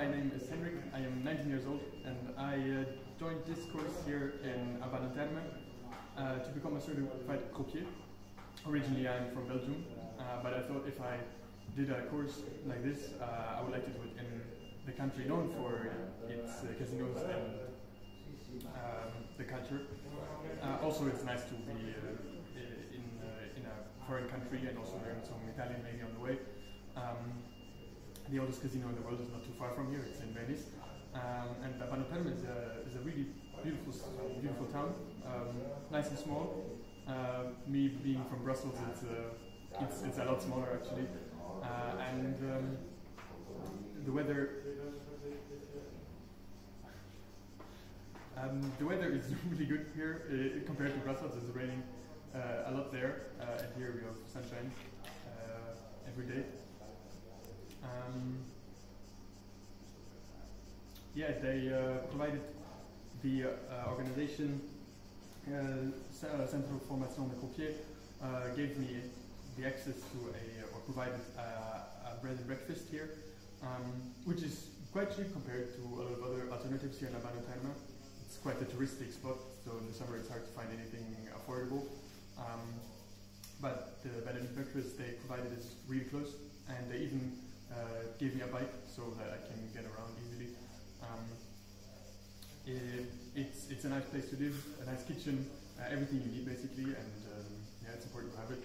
my name is Henrik. I am 19 years old and I joined this course here in Abano Terme to become a certified croupier. Originally I'm from Belgium, but I thought if I did a course like this, I would like to do it in the country known for its casinos and the culture. Also it's nice to be in a foreign country and also learn some Italian maybe on the way. The oldest casino in the world is not too far from here, it's in Venice. And Abano Terme is a really beautiful town, nice and small. Me being from Brussels, it's a lot smaller actually. And the weather is really good here compared to Brussels. It's raining a lot there, and here we have sunshine every day. Yeah, they provided the organization Centre de Formation des Croupiers gave me the access to or provided a bread and breakfast here, which is quite cheap compared to a lot of other alternatives here in Abano Terme. It's quite a touristic spot, so in the summer it's hard to find anything affordable. But the bed and breakfast they provided is really close, and they even gave me a bike so that I can get around easily. It's a nice place to live, a nice kitchen, everything you need basically, and yeah, it's important to have it.